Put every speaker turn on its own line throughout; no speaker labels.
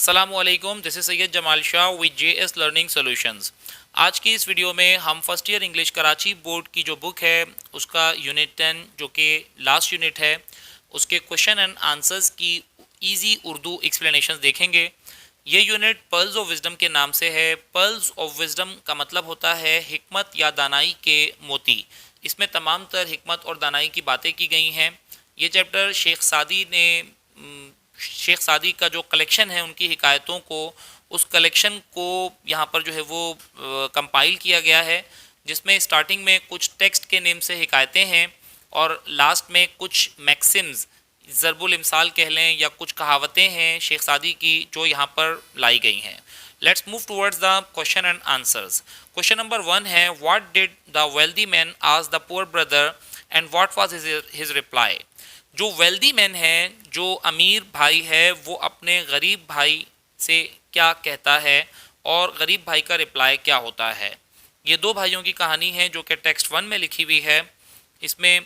अस्सलामुअलैकुम, this is Syed Jamal Shah with JS learning solutions. आज की इस वीडियो में हम first year English Karachi board की जो बुक है उसका यूनिट 10 जो कि लास्ट यूनिट है उसके क्वेश्चन एंड आंसर्स की इजी उर्दू एक्सप्लेनेशंस देखेंगे। ये यूनिट पर्ल्स ऑफ विजडम के नाम से है। पर्ल्स ऑफ विजडम का मतलब होता है हिकमत या दानाई के मोती। इसमें तमाम तर हिकमत और दानाई की बातें की गई हैं। ये चैप्टर शेख सादी का जो कलेक्शन है उनकी हिकायतों को, उस कलेक्शन को यहाँ पर जो है वो कंपाइल किया गया है, जिसमें स्टार्टिंग में कुछ टेक्स्ट के नेम से हिकायतें हैं और लास्ट में कुछ मैक्सिम्स, ज़रबुल इमसाल कह लें या कुछ कहावतें हैं शेख सादी की जो यहाँ पर लाई गई हैं। Let's move towards the question and answers. Question number 1 है, what did the wealthy man ask the poor brother and what was his reply. जो वेल्दी मैन है, जो अमीर भाई है, वो अपने गरीब भाई से क्या कहता है और गरीब भाई का रिप्लाई क्या होता है। ये दो भाइयों की कहानी है जो कि टेक्स्ट 1 में लिखी हुई है। इसमें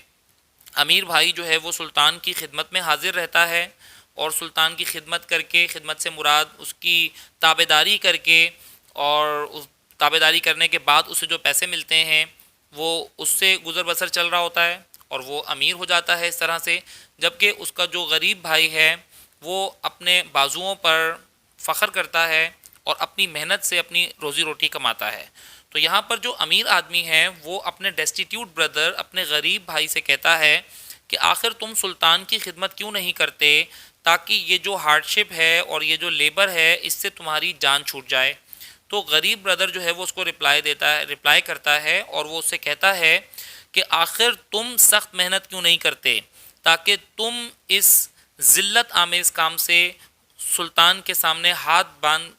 अमीर भाई जो है वो सुल्तान की खिदमत में हाजिर रहता है और सुल्तान की खिदमत करके, खिदमत से मुराद उसकी ताबेदारी करके, और उस ताबेदारी करने के बाद उसे जो पैसे मिलते हैं वो उससे गुजर बसर चल रहा होता है और वो अमीर हो जाता है इस तरह से। जबकि उसका जो गरीब भाई है वो अपने बाजुओं पर फ़ख्र करता है और अपनी मेहनत से अपनी रोज़ी रोटी कमाता है। तो यहाँ पर जो अमीर आदमी है वो अपने डेस्टिट्यूट ब्रदर, अपने गरीब भाई से कहता है कि आखिर तुम सुल्तान की खिदमत क्यों नहीं करते ताकि ये जो हार्डशिप है और ये जो लेबर है इससे तुम्हारी जान छूट जाए। तो गरीब ब्रदर जो है वो उसको रिप्लाई करता है और वो उससे कहता है कि आखिर तुम सख्त मेहनत क्यों नहीं करते ताकि तुम इस ज़िल्लत आमेज़ काम से सुल्तान के सामने हाथ बांध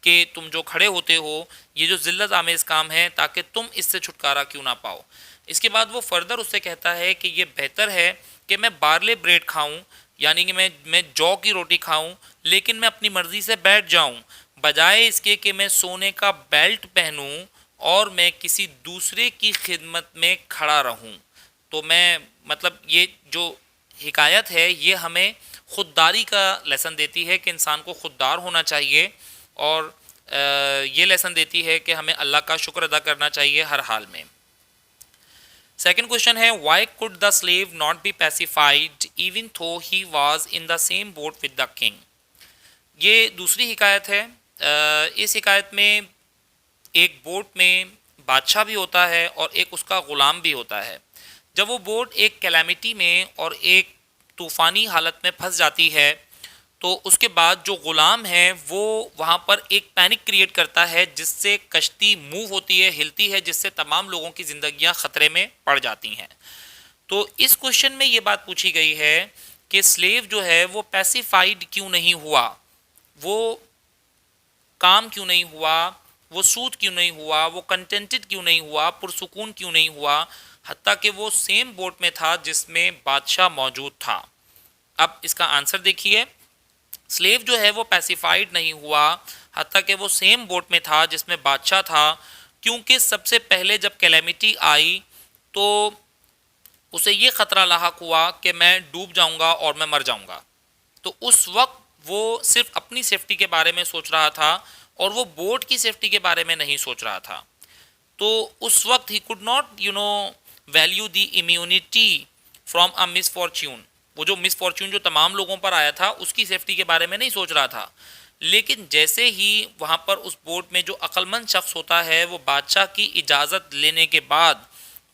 के तुम जो खड़े होते हो, ये जो ज़िल्लत आमेज़ काम है, ताकि तुम इससे छुटकारा क्यों ना पाओ। इसके बाद वो फर्दर उससे कहता है कि ये बेहतर है कि मैं बार्ले ब्रेड खाऊं, यानी कि मैं जौ की रोटी खाऊं, लेकिन मैं अपनी मर्ज़ी से बैठ जाऊं, बजाय इसके कि मैं सोने का बेल्ट पहनूं और मैं किसी दूसरे की खिदमत में खड़ा रहूं। तो मैं मतलब ये जो हिकायत है ये हमें खुददारी का लेसन देती है कि इंसान को खुददार होना चाहिए, और ये लेसन देती है कि हमें अल्लाह का शुक्र अदा करना चाहिए हर हाल में। सेकंड क्वेश्चन है, why could the slave not be pacified even though he was in the same boat with the king. ये दूसरी हिकायत है। इस हिकायत में एक बोट में बादशाह भी होता है और एक उसका ग़ुलाम भी होता है। जब वो बोट एक कैलामिटी में और एक तूफ़ानी हालत में फंस जाती है तो उसके बाद जो ग़ुलाम है वो वहाँ पर एक पैनिक क्रिएट करता है जिससे कश्ती मूव होती है, हिलती है, जिससे तमाम लोगों की ज़िंदगियाँ ख़तरे में पड़ जाती हैं। तो इस क्वेश्चन में ये बात पूछी गई है कि स्लेव जो है वो पैसिफाइड क्यों नहीं हुआ, वो काम क्यों नहीं हुआ, वो सूद क्यों नहीं हुआ, वो कंटेंटेड क्यों नहीं हुआ, पुरसुकून क्यों नहीं हुआ, हत्ता कि वो सेम बोट में था जिसमें बादशाह मौजूद था। अब इसका आंसर देखिए, स्लेव जो है वो पैसिफाइड नहीं हुआ हत्ता कि वो सेम बोट में था जिसमें बादशाह था, क्योंकि सबसे पहले जब कैलेमिटी आई तो उसे ये ख़तरा लाहक हुआ कि मैं डूब जाऊंगा और मैं मर जाऊंगा। तो उस वक्त वो सिर्फ अपनी सेफ्टी के बारे में सोच रहा था और वो बोट की सेफ्टी के बारे में नहीं सोच रहा था। तो उस वक्त he could not value the immunity from a misfortune. वो जो मिसफॉर्च्यून जो तमाम लोगों पर आया था उसकी सेफ्टी के बारे में नहीं सोच रहा था। लेकिन जैसे ही वहाँ पर उस बोट में जो अक्लमंद शख्स होता है वो बादशाह की इजाज़त लेने के बाद,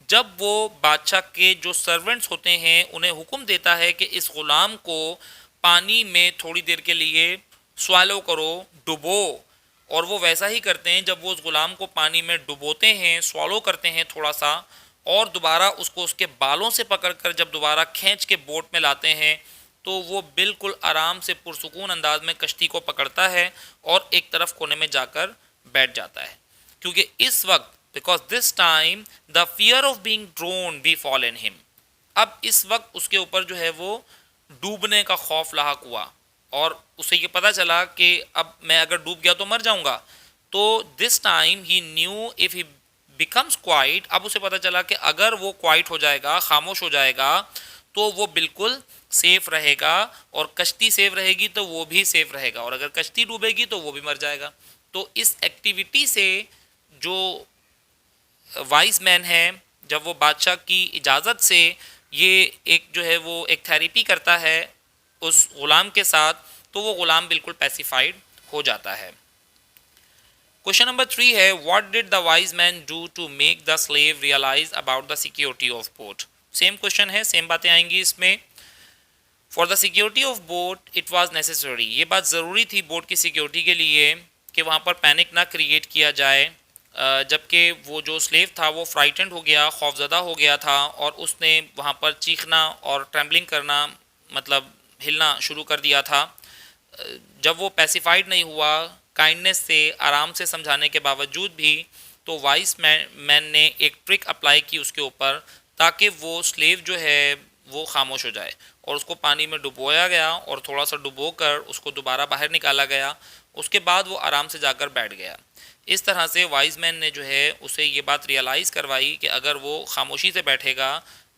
जब वो बादशाह के जो सर्वेंट्स होते हैं उन्हें हुक्म देता है कि इस ग़ुलाम को पानी में थोड़ी देर के लिए स्वालो करो, डुबो, और वो वैसा ही करते हैं। जब वो उस ग़ुलाम को पानी में डुबोते हैं, स्वालो करते हैं थोड़ा सा, और दोबारा उसको उसके बालों से पकड़कर जब दोबारा खींच के बोट में लाते हैं तो वो बिल्कुल आराम से पुरसुकून अंदाज में कश्ती को पकड़ता है और एक तरफ कोने में जाकर बैठ जाता है, क्योंकि इस वक्त because this time the fear of being drowned befall in him. अब इस वक्त उसके ऊपर जो है वो डूबने का खौफ लाहक हुआ और उसे ये पता चला कि अब मैं अगर डूब गया तो मर जाऊंगा। तो this time he new if he becomes quite, अब उसे पता चला कि अगर वो क्वाइट हो जाएगा, खामोश हो जाएगा, तो वो बिल्कुल सेफ रहेगा, और कश्ती सेफ रहेगी तो वो भी सेफ रहेगा, और अगर कश्ती डूबेगी तो वो भी मर जाएगा। तो इस एक्टिविटी से जो वाइज मैन है, जब वो बादशाह की इजाज़त से ये एक जो है वो एक थेरेपी करता है उस गुलाम के साथ, तो वो गुलाम बिल्कुल पैसिफाइड हो जाता है। क्वेश्चन नंबर 3 है, what did the wise man do to make the slave realise about the security of boat. Same question है, सेम बातें आएंगी इसमें। For the security of boat it was necessary, ये बात ज़रूरी थी बोट की सिक्योरिटी के लिए कि वहाँ पर पैनिक ना क्रिएट किया जाए। जबकि वो जो स्लेव था वो फ्राइटेंड हो गया, खौफजदा हो गया था, और उसने वहाँ पर चीखना और ट्रैम्बलिंग करना, मतलब हिलना शुरू कर दिया था। जब वो पैसिफाइड नहीं हुआ, काइंडनेस से, आराम से समझाने के बावजूद भी, तो वाइस मैन ने एक ट्रिक अप्लाई की उसके ऊपर, ताकि वो स्लेव जो है वो खामोश हो जाए, और उसको पानी में डुबोया गया और थोड़ा सा डुबो कर उसको दोबारा बाहर निकाला गया। उसके बाद वो आराम से जाकर बैठ गया। इस तरह से वाइज मैन ने जो है उसे ये बात रियलाइज़ करवाई कि अगर वो खामोशी से बैठेगा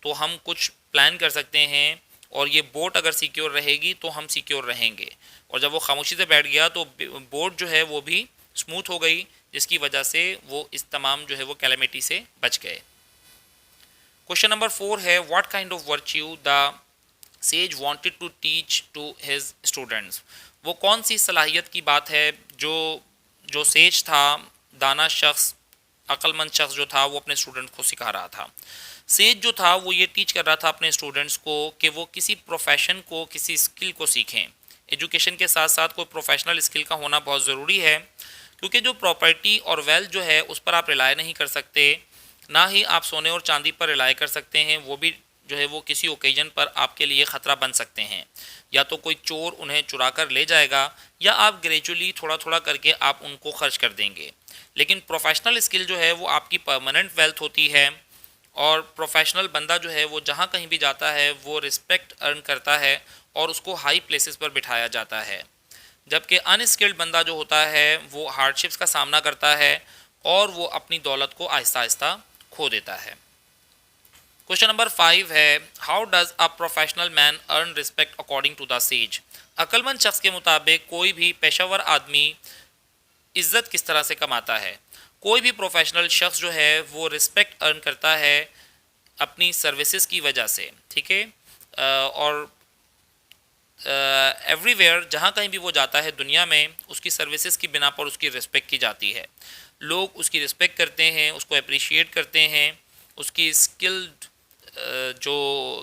तो हम कुछ प्लान कर सकते हैं, और ये बोट अगर सिक्योर रहेगी तो हम सिक्योर रहेंगे। और जब वो खामोशी से बैठ गया तो बोट जो है वो भी स्मूथ हो गई, जिसकी वजह से वो इस तमाम जो है वो कैलेमिटी से बच गए। क्वेश्चन नंबर 4 है, what kind of virtue the sage wanted to teach to his students. वो कौन सी सलाहियत की बात है जो जो सेज था, दाना शख्स, अक्लमंद शख्स जो था, वो अपने स्टूडेंट को सिखा रहा था। सेज जो था वो ये टीच कर रहा था अपने स्टूडेंट्स को कि वो किसी प्रोफेशन को, किसी स्किल को सीखें। एजुकेशन के साथ साथ कोई प्रोफेशनल स्किल का होना बहुत ज़रूरी है, क्योंकि जो प्रॉपर्टी और वेल्थ जो है उस पर आप रिलाय नहीं कर सकते, ना ही आप सोने और चांदी पर रिलाय कर सकते हैं। वो भी जो है वो किसी ओकेजन पर आपके लिए ख़तरा बन सकते हैं। या तो कोई चोर उन्हें चुरा कर ले जाएगा, या आप ग्रेजुअली थोड़ा थोड़ा करके आप उनको खर्च कर देंगे। लेकिन प्रोफेशनल स्किल जो है वो आपकी परमानेंट वेल्थ होती है, और प्रोफेशनल बंदा जो है वो जहाँ कहीं भी जाता है वो रिस्पेक्ट अर्न करता है और उसको हाई प्लेसेस पर बिठाया जाता है। जबकि अनस्किल्ड बंदा जो होता है वो हार्डशिप्स का सामना करता है और वो अपनी दौलत को आहिस्ता आहिस्ता खो देता है। क्वेश्चन नंबर 5 है, how does a professional man earn respect according to the sage. अक्लमंद शख्स के मुताबिक कोई भी पेशावर आदमी इज्जत किस तरह से कमाता है। कोई भी प्रोफेशनल शख्स जो है वो रिस्पेक्ट अर्न करता है अपनी सर्विसेज की वजह से, ठीक है। और एवरीवेयर, जहाँ कहीं भी वो जाता है दुनिया में, उसकी सर्विसेज की बिना पर उसकी रिस्पेक्ट की जाती है। लोग उसकी रिस्पेक्ट करते हैं, उसको अप्रिशिएट करते हैं, उसकी स्किल्ड जो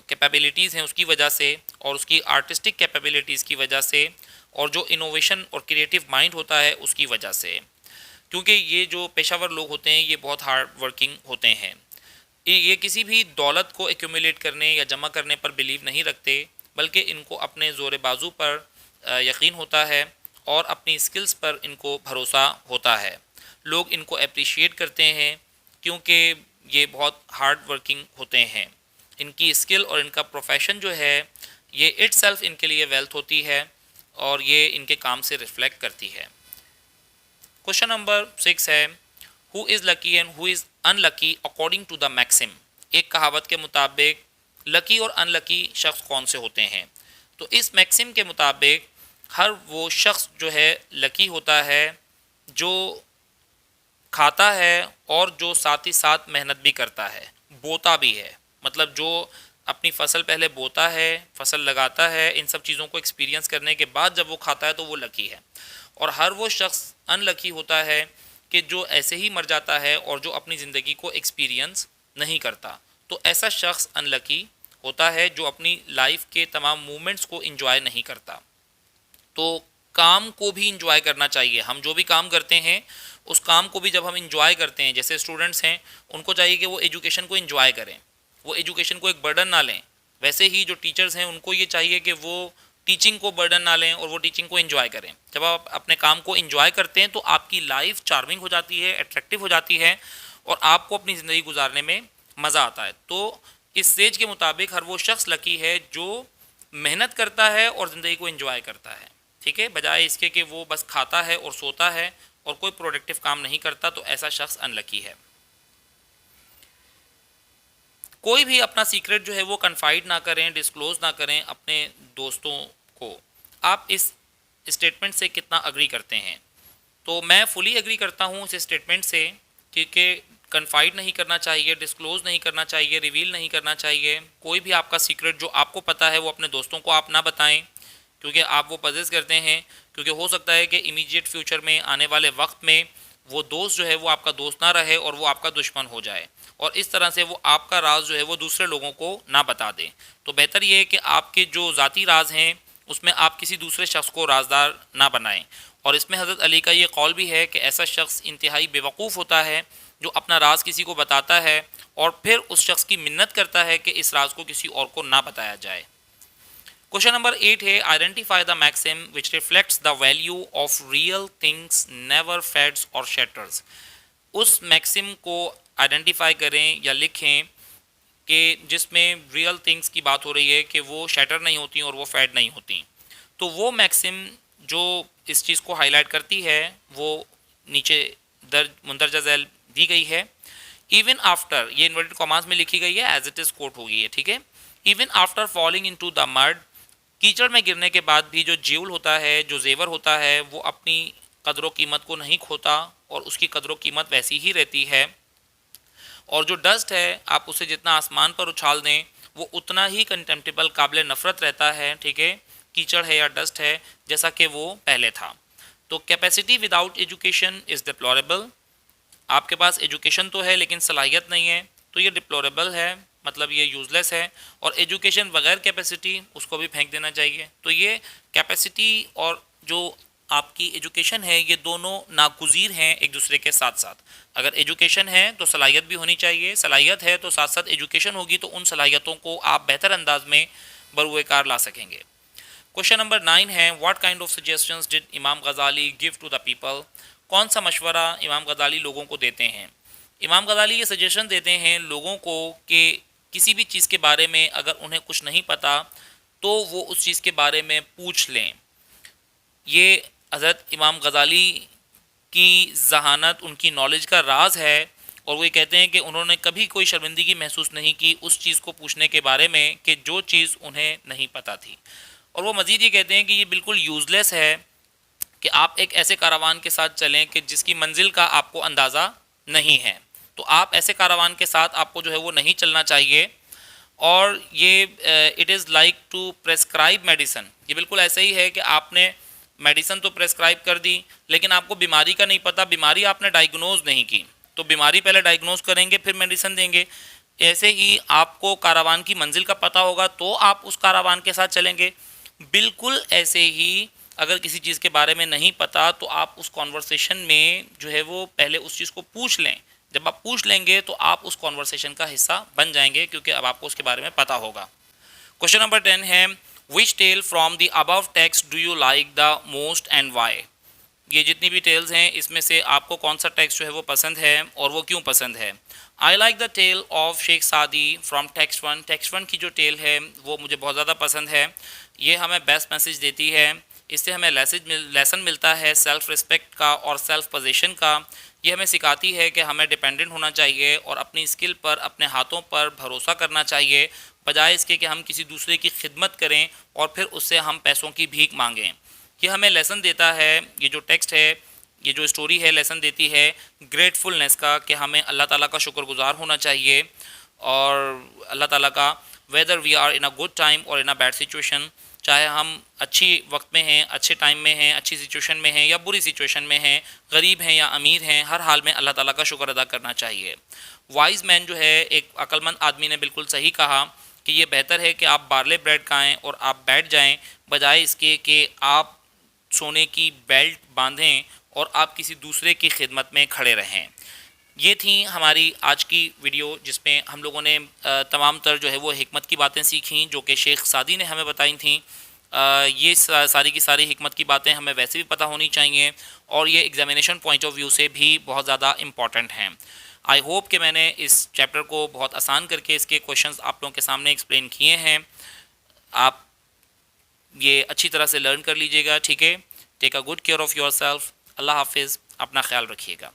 कैपेबिलिटीज़ हैं उसकी वजह से, और उसकी आर्टिस्टिक कैपेबिलिटीज़ की वजह से, और जो इनोवेशन और क्रिएटिव माइंड होता है उसकी वजह से। क्योंकि ये जो पेशावर लोग होते हैं ये बहुत हार्ड वर्किंग होते हैं। ये किसी भी दौलत को एक्यूमुलेट करने या जमा करने पर बिलीव नहीं रखते, बल्कि इनको अपने ज़ोर बाजू पर यकीन होता है, और अपनी स्किल्स पर इनको भरोसा होता है। लोग इनको अप्रिशिएट करते हैं क्योंकि ये बहुत हार्ड वर्किंग होते हैं। इनकी स्किल और इनका प्रोफेशन जो है ये इटसेल्फ इनके लिए वेल्थ होती है, और ये इनके काम से रिफ्लेक्ट करती है। क्वेश्चन नंबर 6 है, who is lucky and who is unlucky according to the maxim. एक कहावत के मुताबिक लकी और अनलकी शख्स कौन से होते हैं। तो इस मैक्सिम के मुताबिक हर वो शख्स जो है लकी होता है जो खाता है और जो साथ ही साथ मेहनत भी करता है, बोता भी है। मतलब जो अपनी फसल पहले बोता है, फसल लगाता है, इन सब चीज़ों को एक्सपीरियंस करने के बाद जब वो खाता है तो वो लकी है। और हर वो शख्स अनलकी होता है कि जो ऐसे ही मर जाता है और जो अपनी ज़िंदगी को एक्सपीरियंस नहीं करता। तो ऐसा शख्स अनलकी होता है जो अपनी लाइफ के तमाम मूवमेंट्स को इंजॉय नहीं करता। तो काम को भी इंजॉय करना चाहिए। हम जो भी काम करते हैं उस काम को भी जब हम इंजॉय करते हैं, जैसे स्टूडेंट्स हैं उनको चाहिए कि वो एजुकेशन को इंजॉय करें, वो एजुकेशन को एक बर्डन ना लें। वैसे ही जो टीचर्स हैं उनको ये चाहिए कि वो टीचिंग को बर्डन ना लें और वो टीचिंग को एंजॉय करें। जब आप अपने काम को एंजॉय करते हैं तो आपकी लाइफ चार्मिंग हो जाती है, अट्रैक्टिव हो जाती है, और आपको अपनी ज़िंदगी गुजारने में मज़ा आता है। तो इस सेज के मुताबिक हर वो शख्स लकी है जो मेहनत करता है और ज़िंदगी को एंजॉय करता है, ठीक है, बजाय इसके कि वो बस खाता है और सोता है और कोई प्रोडक्टिव काम नहीं करता। तो ऐसा शख्स अनलकी है। कोई भी अपना सीक्रेट जो है वो कन्फाइड ना करें, डिस्क्लोज ना करें अपने दोस्तों को। आप इस स्टेटमेंट से कितना अग्री करते हैं? तो मैं फुली एग्री करता हूँ इस स्टेटमेंट से, क्योंकि कन्फाइड नहीं करना चाहिए, डिस्क्लोज नहीं करना चाहिए, रिवील नहीं करना चाहिए। कोई भी आपका सीक्रेट जो आपको पता है वो अपने दोस्तों को आप ना बताएं, क्योंकि आप वो पजेस करते हैं। क्योंकि हो सकता है कि इमीडिएट फ्यूचर में, आने वाले वक्त में, वो दोस्त जो है वो आपका दोस्त ना रहे और वो आपका दुश्मन हो जाए, और इस तरह से वो आपका राज जो है वो दूसरे लोगों को ना बता दें। तो बेहतर ये है कि आपके जो ज़ाती राज हैं उसमें आप किसी दूसरे शख्स को राजदार ना बनाएं। और इसमें हज़रत अली का ये कौल भी है कि ऐसा शख्स इंतहाई बेवकूफ़ होता है जो अपना राज किसी को बताता है और फिर उस शख्स की मिन्नत करता है कि इस राज को किसी और को ना बताया जाए। क्वेश्चन नंबर 8 है, identify the maxim which reflects the value of real things never fades और शैटर्स। उस मैक्सिम को आइडेंटिफाई करें या लिखें कि जिसमें रियल थिंग्स की बात हो रही है कि वो शैटर नहीं होती और वो फैड नहीं होती। तो वो मैक्सिम जो इस चीज़ को हाईलाइट करती है वो नीचे मुंदरजा झैल दी गई है। इवन आफ्टर, ये इन्वर्टेड कॉमास में लिखी गई है, एज इट इज़ कोट होगी है, ठीक है। Even after falling into the mud, कीचड़ में गिरने के बाद भी जो ज्यूल होता है, जो जेवर होता है, वो अपनी कदर कीमत को नहीं खोता और उसकी कदर कीमत वैसी ही रहती है। और जो डस्ट है, आप उसे जितना आसमान पर उछाल दें वो उतना ही कंटेम्प्टेबल, काबिल नफ़रत रहता है, ठीक है, कीचड़ है या डस्ट है, जैसा कि वो पहले था। तो capacity without education is deplorable. आपके पास एजुकेशन तो है लेकिन सलाहियत नहीं है, तो ये डिप्लोरेबल है, मतलब ये यूज़लेस है। और एजुकेशन बगैर कैपेसिटी, उसको भी फेंक देना चाहिए। तो ये कैपेसिटी और जो आपकी एजुकेशन है, ये दोनों नागुज़ीर हैं एक दूसरे के साथ साथ। अगर एजुकेशन है तो सलाहियत भी होनी चाहिए, सलाहियत है तो साथ साथ एजुकेशन होगी, तो उन सलाहियतों को आप बेहतर अंदाज में बरूए कार ला सकेंगे। क्वेश्चन नंबर 9 है, what kind of suggestions did Imam Ghazali give to the people. कौन सा मशवरा इमाम गज़ाली लोगों को देते हैं? इमाम गज़ाली ये सजेशन देते हैं लोगों को कि किसी भी चीज़ के बारे में अगर उन्हें कुछ नहीं पता तो वो उस चीज़ के बारे में पूछ लें। ये हज़रत इमाम गज़ाली की ज़हानत, उनकी नॉलेज का राज है। और वो ये कहते हैं कि उन्होंने कभी कोई शर्मिंदगी महसूस नहीं की उस चीज़ को पूछने के बारे में कि जो चीज़ उन्हें नहीं पता थी। और वो मज़ीद ये कहते हैं कि ये बिल्कुल यूज़लेस है कि आप एक ऐसे कारवान के साथ चलें कि जिसकी मंजिल का आपको अंदाज़ा नहीं है। तो आप ऐसे कारवान के साथ आपको जो है वो नहीं चलना चाहिए। और ये it is like to prescribe medicine, ये बिल्कुल ऐसा ही है कि आपने मेडिसन तो प्रेस्क्राइब कर दी लेकिन आपको बीमारी का नहीं पता, बीमारी आपने डायग्नोज नहीं की, तो बीमारी पहले डायग्नोज करेंगे फिर मेडिसन देंगे। ऐसे ही आपको कारावान की मंजिल का पता होगा तो आप उस कारावान के साथ चलेंगे। बिल्कुल ऐसे ही अगर किसी चीज़ के बारे में नहीं पता तो आप उस कॉन्वर्सेशन में जो है वो पहले उस चीज़ को पूछ लें। जब आप पूछ लेंगे तो आप उस कॉन्वर्सेशन का हिस्सा बन जाएंगे, क्योंकि अब आपको उसके बारे में पता होगा। क्वेश्चन नंबर 10 है, which tale from the above text do you like the most and why. ये जितनी भी टेल्स हैं इसमें से आपको कौन सा टेक्स्ट जो है वो पसंद है और वो क्यों पसंद है? I like the tale of Sheikh Saadi from text 1। Text 1 की जो टेल है वो मुझे बहुत ज़्यादा पसंद है। ये हमें बेस्ट मैसेज देती है, इससे हमें लेसन मिलता है सेल्फ़ रिस्पेक्ट का और सेल्फ़ पोजीशन का। ये हमें सिखाती है कि हमें डिपेंडेंट होना चाहिए और अपनी स्किल पर, अपने हाथों पर भरोसा करना चाहिए, बजाय इसके कि हम किसी दूसरे की खिदमत करें और फिर उससे हम पैसों की भीख मांगें। ये हमें लेसन देता है, ये जो टेक्स्ट है, ये जो स्टोरी है, लेसन देती है ग्रेटफुलनेस का, कि हमें अल्लाह ताला का शुक्रगुजार होना चाहिए। और अल्लाह ताला का, whether we are in a good time और इन अ बैड सिचुएशन, चाहे हम अच्छी वक्त में हैं, अच्छे टाइम में हैं, अच्छी सिचुएशन में हैं या बुरी सिचुएशन में हैं, गरीब हैं या अमीर हैं, हर हाल में अल्लाह ताला का शुक्र अदा करना चाहिए। वाइज मैन जो है, एक अक्लमंद आदमी ने बिल्कुल सही कहा कि ये बेहतर है कि आप बार्ले ब्रेड खाएँ और आप बैठ जाएँ, बजाय इसके कि आप सोने की बेल्ट बांधें और आप किसी दूसरे की खिदमत में खड़े रहें। ये थी हमारी आज की वीडियो, जिसमें हम लोगों ने तमाम तर जो है वो हिकमत की बातें सीखी जो कि शेख सादी ने हमें बताई थी। ये सारी की सारी हिकमत की बातें हमें वैसे भी पता होनी चाहिए और ये एग्जामिनेशन पॉइंट ऑफ व्यू से भी बहुत ज़्यादा इम्पॉर्टेंट हैं। आई होप कि मैंने इस चैप्टर को बहुत आसान करके इसके क्वेश्चंस आप लोगों के सामने एक्सप्लेन किए हैं। आप ये अच्छी तरह से लर्न कर लीजिएगा, ठीक है। Take a good care of yourself. अल्लाह हाफिज़, अपना ख्याल रखिएगा।